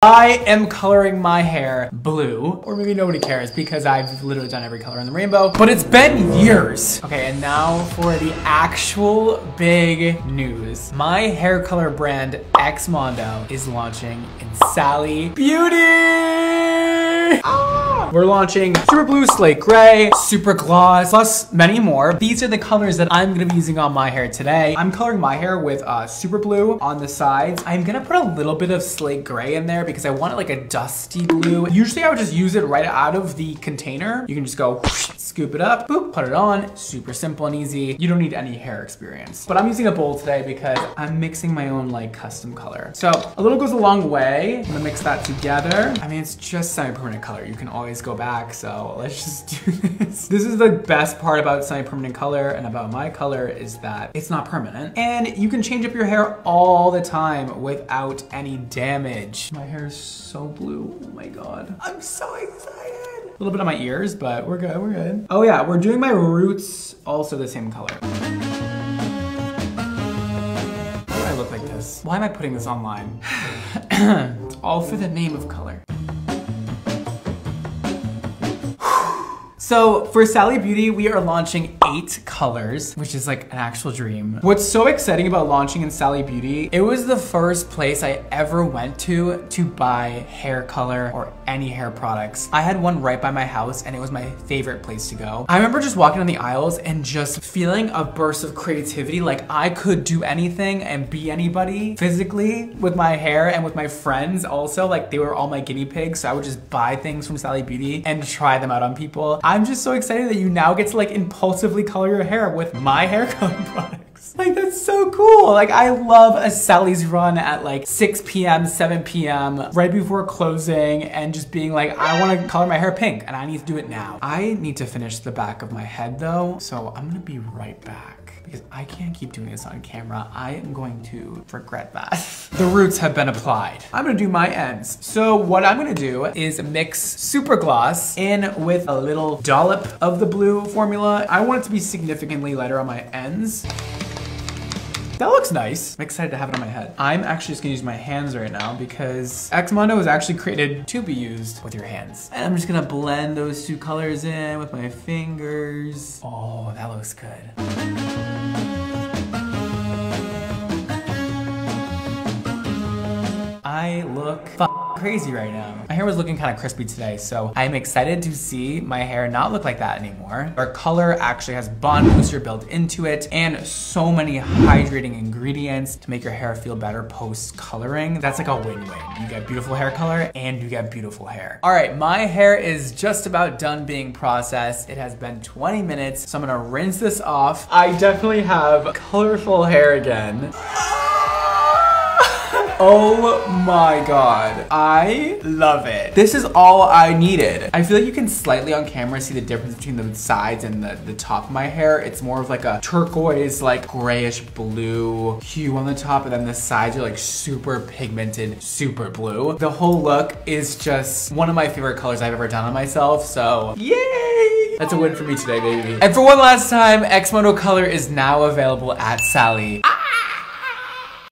I am coloring my hair blue, or maybe nobody cares because I've literally done every color in the rainbow, but it's been years. Okay, and now for the actual big news. My hair color brand XMONDO is launching in Sally Beauty. We're launching Super Blue, Slate Gray, Super Gloss, plus many more. These are the colors that I'm gonna be using on my hair today. I'm coloring my hair with Super Blue on the sides. I'm gonna put a little bit of Slate Gray in there because I want it like a dusty blue. Usually I would just use it right out of the container. You can just go whoosh, scoop it up, boop, put it on. Super simple and easy. You don't need any hair experience. But I'm using a bowl today because I'm mixing my own like custom color. So a little goes a long way. I'm gonna mix that together. I mean, it's just semi-permanent color. You can always go back, so let's just do this. This is the best part about semi-permanent color and about my color is that it's not permanent. And you can change up your hair all the time without any damage. My hair is so blue, oh my God. I'm so excited. A little bit on my ears, but we're good, we're good. Oh yeah, we're doing my roots also the same color. Why do I look like this? Why am I putting this online? It's all for the name of color. So for Sally Beauty, we are launching 8 colors, which is like an actual dream. What's so exciting about launching in Sally Beauty, it was the first place I ever went to buy hair color or any hair products. I had one right by my house and it was my favorite place to go. I remember just walking on the aisles and just feeling a burst of creativity, like I could do anything and be anybody physically with my hair and with my friends also, like they were all my guinea pigs. So I would just buy things from Sally Beauty and try them out on people. I'm just so excited that you now get to like impulsively color your hair with my hair coloring products. Like that's so cool. Like I love a Sally's run at like 6 p.m., 7 p.m. right before closing and just being like, I want to color my hair pink and I need to do it now. I need to finish the back of my head though. So I'm gonna be right back because I can't keep doing this on camera. I am going to regret that. The roots have been applied. I'm gonna do my ends. So what I'm gonna do is mix Super Gloss in with a little dollop of the blue formula. I want it to be significantly lighter on my ends. That looks nice. I'm excited to have it on my head. I'm actually just gonna use my hands right now because XMONDO was actually created to be used with your hands. And I'm just gonna blend those 2 colors in with my fingers. Oh, that looks good. I look crazy right now. My hair was looking kind of crispy today, so I'm excited to see my hair not look like that anymore. Our color actually has Bond Booster built into it and so many hydrating ingredients to make your hair feel better post coloring. That's like a win-win. You get beautiful hair color and you get beautiful hair. All right, my hair is just about done being processed. It has been 20 minutes, so I'm gonna rinse this off. I definitely have colorful hair again. Oh my God, I love it. This is all I needed. I feel like you can slightly on camera see the difference between the sides and the top of my hair. It's more of like a turquoise, like grayish blue hue on the top, and then the sides are like super pigmented, super blue. The whole look is just one of my favorite colors I've ever done on myself, so yay! That's a win for me today, baby. And for one last time, XMONDO color is now available at Sally.